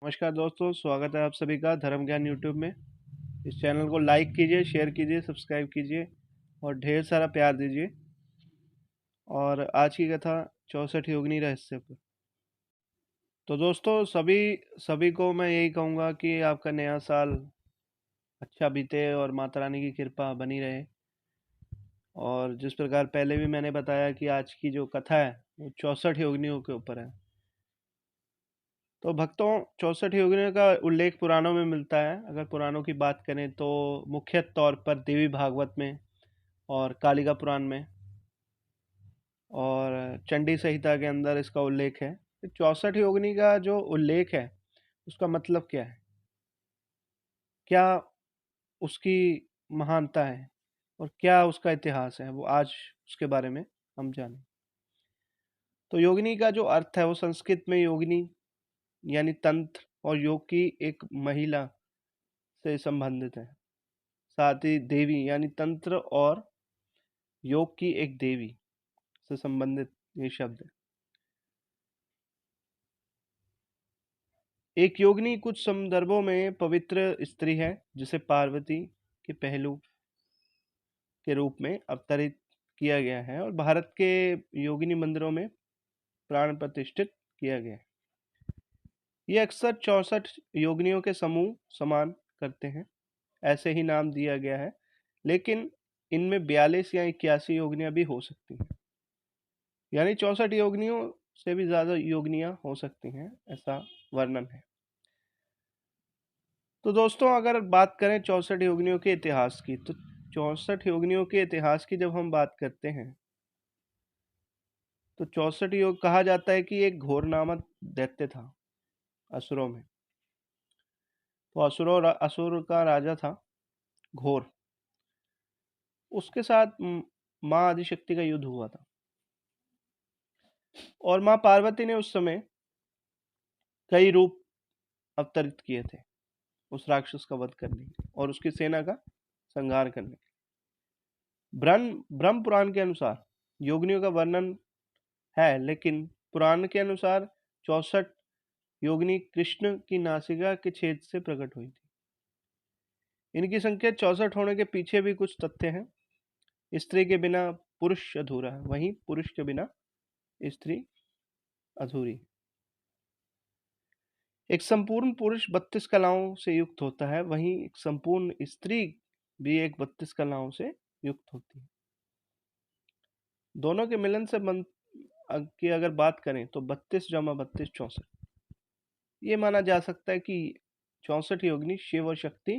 नमस्कार दोस्तों, स्वागत है आप सभी का धर्म ज्ञान यूट्यूब में। इस चैनल को लाइक कीजिए, शेयर कीजिए, सब्सक्राइब कीजिए और ढेर सारा प्यार दीजिए। और आज की कथा 64 योगिनी रहस्य पर। तो दोस्तों, सभी सभी को मैं यही कहूँगा कि आपका नया साल अच्छा बीते और माता रानी की कृपा बनी रहे। और जिस प्रकार पहले भी मैंने बताया कि आज की जो कथा है वो 64 योगिनियों के ऊपर है। तो भक्तों, 64 योगिनियों का उल्लेख पुराणों में मिलता है। अगर पुराणों की बात करें तो मुख्य तौर पर देवी भागवत में और कालिका पुराण में और चंडी संहिता के अंदर इसका उल्लेख है। 64 योगिनी का जो उल्लेख है उसका मतलब क्या है, क्या उसकी महानता है और क्या उसका इतिहास है, वो आज उसके बारे में हम जानें। तो योगिनी का जो अर्थ है वो संस्कृत में योगिनी यानी तंत्र और योग की एक महिला से संबंधित है। साथ ही देवी यानी तंत्र और योग की एक देवी से संबंधित ये शब्द है। एक योगिनी कुछ संदर्भों में पवित्र स्त्री है जिसे पार्वती के पहलू के रूप में अवतरित किया गया है और भारत के योगिनी मंदिरों में प्राण प्रतिष्ठित किया गया है। ये अक्सर 64 योगिनियों के समूह समान करते हैं, ऐसे ही नाम दिया गया है, लेकिन इनमें 42 या 81 योगिनियां भी हो सकती हैं। यानी 64 योगिनियों से भी ज्यादा योगिनियां हो सकती हैं, ऐसा वर्णन है। तो दोस्तों, अगर बात करें 64 योगिनियों के इतिहास की, तो 64 योगिनियों के इतिहास की जब हम बात करते हैं तो 64 योग कहा जाता है कि एक घोर नामक दैत्य था असुरों में। तो असुर का राजा था घोर। उसके साथ माँ आदिशक्ति का युद्ध हुआ था और माँ पार्वती ने उस समय कई रूप अवतरित किए थे उस राक्षस का वध करने और उसकी सेना का संहार करने। ब्रह्म पुराण के अनुसार योगिनियों का वर्णन है, लेकिन पुराण के अनुसार 64 योगिनी कृष्ण की नासिका के छेद से प्रकट हुई थी। इनकी संख्या 64 होने के पीछे भी कुछ तथ्य हैं। स्त्री के बिना पुरुष अधूरा है, वहीं पुरुष के बिना स्त्री अधूरी। एक संपूर्ण पुरुष 32 कलाओं से युक्त होता है, वहीं एक संपूर्ण स्त्री भी एक 32 कलाओं से युक्त होती है। दोनों के मिलन से की अगर बात करें तो 32 जमा 32 64। ये माना जा सकता है कि 64 योगिनी शिव और शक्ति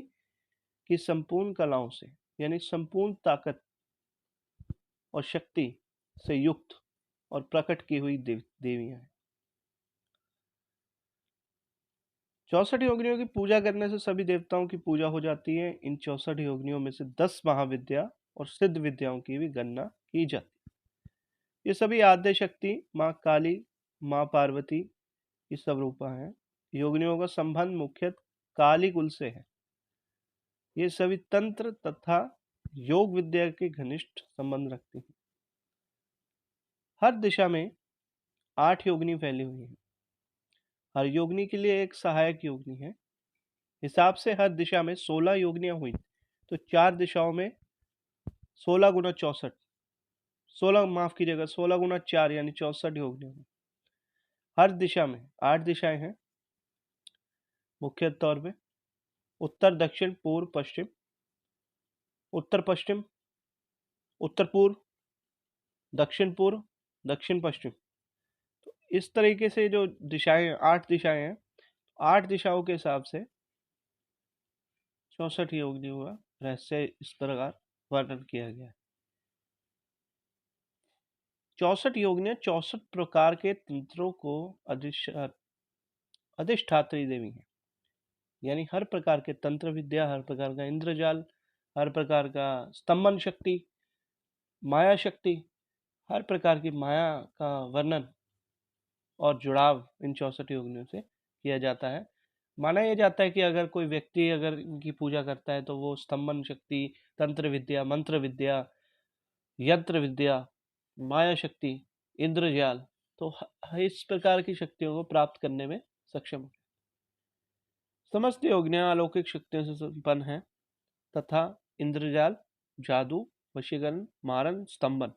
की संपूर्ण कलाओं से यानी संपूर्ण ताकत और शक्ति से युक्त और प्रकट की हुई देवियां हैं। 64 योगिनियों की पूजा करने से सभी देवताओं की पूजा हो जाती है। इन 64 योगिनियों में से 10 महाविद्या और सिद्ध विद्याओं की भी गणना की जाती है। ये सभी आद्य शक्ति माँ काली, माँ पार्वती की स्वरूपा हैं। योगिनियों का संबंध मुख्यतः काली कुल से है। ये सभी तंत्र तथा योग विद्या के घनिष्ठ संबंध रखती हैं। हर दिशा में 8 योगिनी फैली हुई हैं। हर योगिनी के लिए एक सहायक योगिनी है। हिसाब से हर दिशा में 16 योगिनियां हुई, तो 4 दिशाओं में 16 गुना 64, 16 माफ कीजिएगा 16 गुना 4 यानी 64 योगिनियां हुई। हर दिशा में 8 दिशाएं हैं मुख्य तौर पे। उत्तर, दक्षिण, पूर्व, पश्चिम, उत्तर पश्चिम, उत्तर पूर्व, दक्षिण पूर्व, दक्षिण पश्चिम। तो इस तरीके से जो दिशाएं 8 दिशाएं हैं, 8 दिशाओं के हिसाब से 64 योगिनियों का रहस्य इस प्रकार वर्णन किया गया है। 64 योगिनियां 64 प्रकार के तंत्रों को अधिष्ठात्री देवी हैं। यानी हर प्रकार के तंत्र विद्या, हर प्रकार का इंद्रजाल, हर प्रकार का स्तंभन शक्ति, माया शक्ति, हर प्रकार की माया का वर्णन और जुड़ाव इन 64 योगिनियों से किया जाता है। माना यह जाता है कि अगर कोई व्यक्ति अगर इनकी पूजा करता है तो वो स्तंभन शक्ति, तंत्र विद्या, मंत्र विद्या, यंत्र विद्या, माया शक्ति, इंद्रजाल, तो इस प्रकार की शक्तियों को प्राप्त करने में सक्षम है। समस्त योगिनियां अलौकिक शक्तियों से संपन्न हैं तथा इंद्रजाल, जादू, वशीकरण, मारण, स्तंभन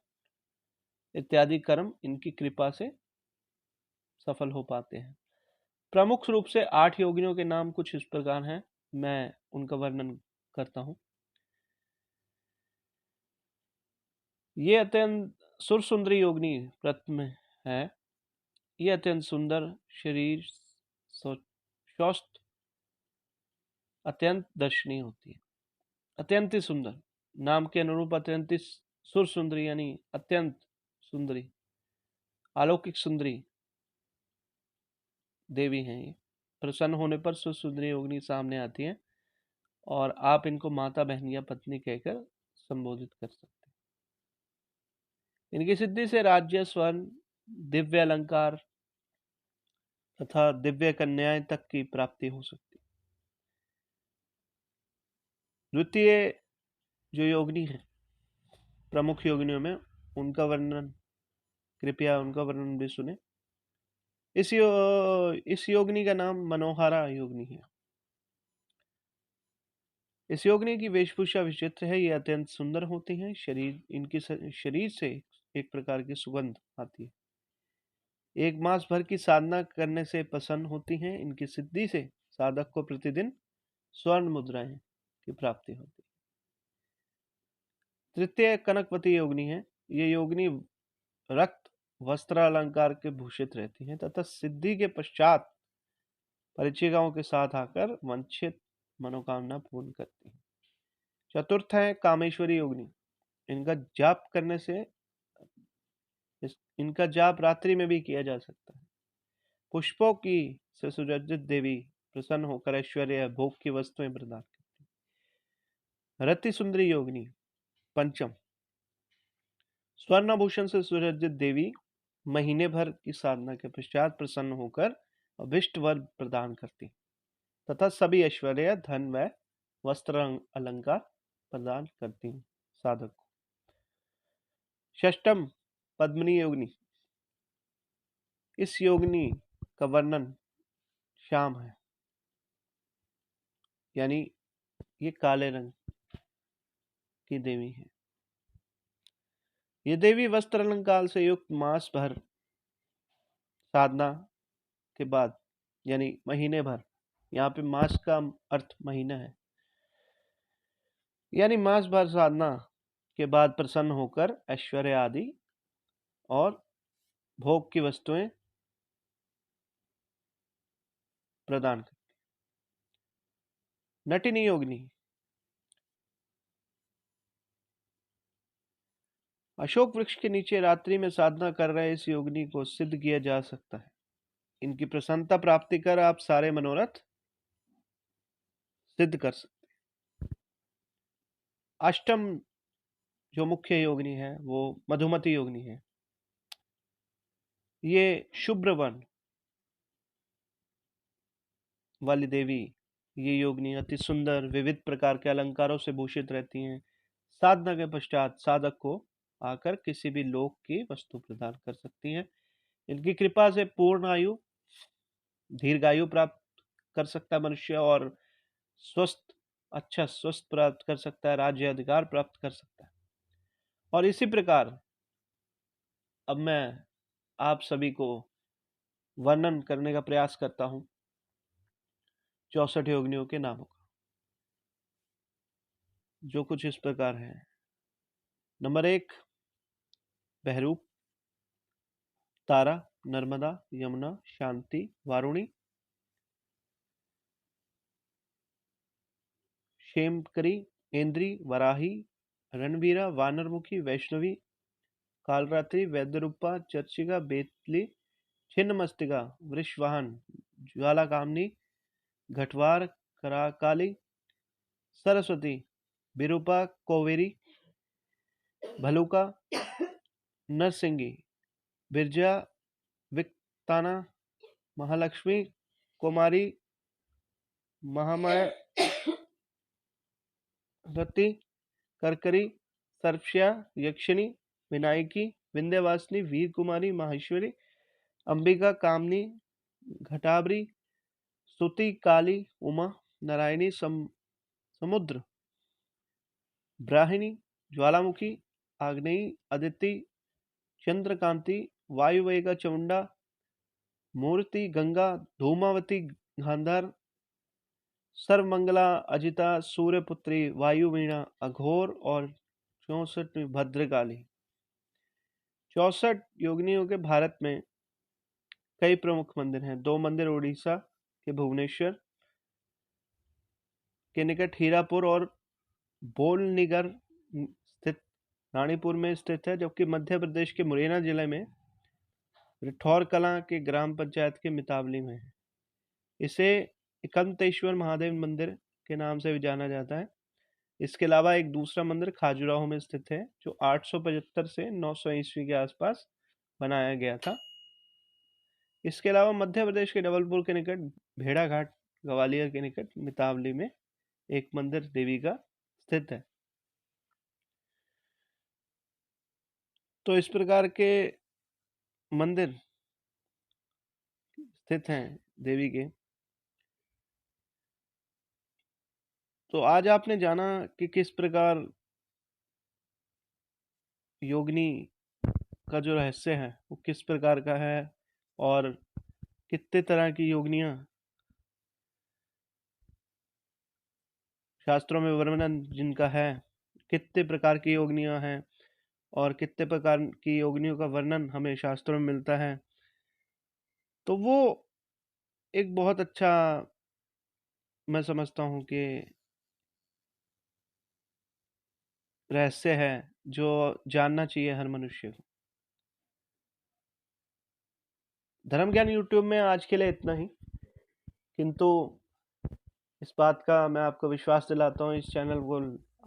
इत्यादि कर्म इनकी कृपा से सफल हो पाते हैं। प्रमुख रूप से 8 योगिनियों के नाम कुछ इस प्रकार हैं, मैं उनका वर्णन करता हूँ। ये अत्यंत सुरसुंदरी योगिनी प्रथम है। ये अत्यंत सुंदर शरीर, स्वस्थ, अत्यंत दर्शनीय होती है। अत्यंत ही सुंदर, नाम के अनुरूप अत्यंत ही सुरसुंदरी यानी अत्यंत सुंदरी, अलौकिक सुंदरी देवी हैं। ये प्रसन्न होने पर सुरसुंदरी योगिनी सामने आती हैं और आप इनको माता, बहन या पत्नी कहकर संबोधित कर सकते हैं। इनकी सिद्धि से राज्य, स्वर्ण, दिव्य अलंकार तथा दिव्य कन्याएं तक की प्राप्ति हो सकती है। द्वितीय जो योगिनी है प्रमुख योगिनियों में, उनका वर्णन, कृपया उनका वर्णन भी सुने। इस योगिनी का नाम मनोहारा योगिनी है। इस योगिनी की वेशभूषा विचित्र है। ये अत्यंत सुंदर होती हैं। इनकी शरीर से एक प्रकार की सुगंध आती है। एक मास भर की साधना करने से प्रसन्न होती हैं। इनकी सिद्धि से साधक को प्रतिदिन स्वर्ण मुद्राएं की प्राप्ति होती है। तृतीय कनकवती योगिनी है। ये योगिनी रक्त वस्त्र अलंकार के भूषित रहती हैं तथा सिद्धि के पश्चात परिचिकाओं के साथ आकर वांछित मनोकामना पूर्ण करती हैं। चतुर्थ है कामेश्वरी योगिनी। इनका जाप करने से इनका जाप रात्रि में भी किया जा सकता है। पुष्पों की से सुसज्जित देवी प्रसन्न होकर ऐश्वर्य, भोग की वस्तुएं प्रदान करती है। रति सुंदरी योगिनी पंचम। स्वर्णाभूषण से सुसज्जित देवी महीने भर की साधना के पश्चात प्रसन्न होकर अभिष्ट वर प्रदान करती तथा सभी ऐश्वर्य, धन व वस्त्र अलंकार प्रदान करती हैं साधक को। षष्टम पद्मिनी योगिनी। इस योगिनी का वर्णन श्याम है, यानी ये काले रंग की देवी है। ये देवी वस्त्र अलंकार से युक्त मास भर साधना के बाद, यानी महीने भर, यहाँ पे मास का अर्थ महीना है, यानी मास भर साधना के बाद प्रसन्न होकर ऐश्वर्य आदि और भोग की वस्तुएं प्रदान करती। नटिनी योगिनी। अशोक वृक्ष के नीचे रात्रि में साधना कर रहे इस योगिनी को सिद्ध किया जा सकता है। इनकी प्रसन्नता प्राप्ति कर आप सारे मनोरथ सिद्ध कर सकते हैं। अष्टम जो मुख्य योगिनी है वो मधुमती योगिनी है। ये शुभ्र वर्ण वाली देवी, ये योगिनी अति सुंदर विविध प्रकार के अलंकारों से भूषित रहती हैं। साधना के पश्चात साधक को आकर किसी भी लोक की वस्तु प्रदान कर सकती हैं। इनकी कृपा से पूर्ण आयु, दीर्घायु प्राप्त कर सकता है मनुष्य और स्वस्थ प्राप्त कर सकता है, राज्य अधिकार प्राप्त कर सकता है। और इसी प्रकार अब मैं आप सभी को वर्णन करने का प्रयास करता हूं 64 योगिनियों के नामों का, जो कुछ इस प्रकार है। नंबर 1 बहरूप, तारा, नर्मदा, यमुना, शांति, वारुणी, क्षेमकरी, इंद्री, वराही, रणवीरा, वानरमुखी, वैष्णवी, कालरात्रि, वैद्यरूपा, चर्चिका, बेतली, छिन्नमस्तिका, वृषवाहन, ज्वालाकामिनी, घटवार, कराकाली, सरस्वती, विरूपा, कोवेरी, भलुका, नरसिंगी, बिरजा, विक्ताना, महालक्ष्मी, कुमारी, महामाया, रति, करकरी, सर्पश्या, यक्षिणी, विनायकी, विंध्यवासिनी, वीर कुमारी, माहेश्वरी, अंबिका, कामनी, घटाबरी, स्तुति, काली, उमा, नारायणी, समुद्र, ब्राह्मणी, ज्वालामुखी, आग्नेयी, अदिति, चंद्रकांति, वायुवेगा, चामुंडा, मूर्ति, गंगा, धूमावती, गांधार, सर्वमंगला, अजिता, सूर्यपुत्री, वायुवीणा, अघोर और 64वीं भद्रकाली। 64 योगिनियों के भारत में कई प्रमुख मंदिर हैं। 2 मंदिर उड़ीसा के भुवनेश्वर के निकट हीरापुर और बोलनिगर स्थित रानीपुर में स्थित है, जबकि मध्य प्रदेश के मुरैना जिले में रिठौर कलां के ग्राम पंचायत के मितावली में है। इसे एकांतेश्वर महादेव मंदिर के नाम से भी जाना जाता है। इसके अलावा एक दूसरा मंदिर खाजुराहो में स्थित है, जो 875 से 900 ईस्वी के आसपास बनाया गया था। इसके अलावा मध्य प्रदेश के जबलपुर के निकट भेड़ाघाट, ग्वालियर के निकट मितावली में एक मंदिर देवी का स्थित है। तो इस प्रकार के मंदिर स्थित हैं देवी के। तो आज आपने जाना कि किस प्रकार योगिनी का जो रहस्य है वो किस प्रकार का है और कितने तरह की योगिनियां शास्त्रों में वर्णन जिनका है, कितने प्रकार की योगिनियां हैं और कितने प्रकार की योगिनियों का वर्णन हमें शास्त्रों में मिलता है। तो वो एक बहुत अच्छा, मैं समझता हूँ कि रहस्य है जो जानना चाहिए हर मनुष्य को। धर्म ज्ञान यूट्यूब में आज के लिए इतना ही, किंतु इस बात का मैं आपको विश्वास दिलाता हूँ, इस चैनल को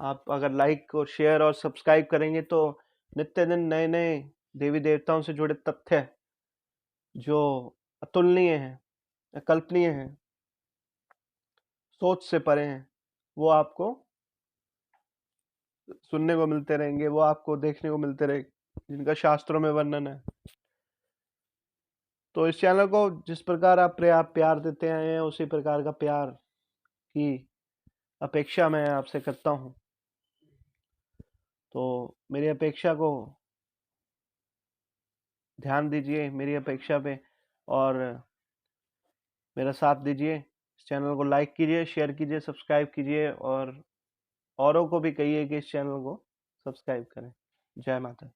आप अगर लाइक और शेयर और सब्सक्राइब करेंगे तो नित्य दिन नए नए देवी देवताओं से जुड़े तथ्य जो अतुलनीय हैं, अकल्पनीय हैं, सोच से परे हैं, वो आपको सुनने को मिलते रहेंगे, वो आपको देखने को मिलते रहेंगे, जिनका शास्त्रों में वर्णन है। तो इस चैनल को जिस प्रकार आप प्यार देते आए हैं, उसी प्रकार का प्यार की अपेक्षा मैं आपसे करता हूँ। तो मेरी अपेक्षा को ध्यान दीजिए, मेरी अपेक्षा पे, और मेरा साथ दीजिए। इस चैनल को लाइक कीजिए, शेयर कीजिए, सब्सक्राइब कीजिए और औरों को भी कहिए कि इस चैनल को सब्सक्राइब करें। जय माता।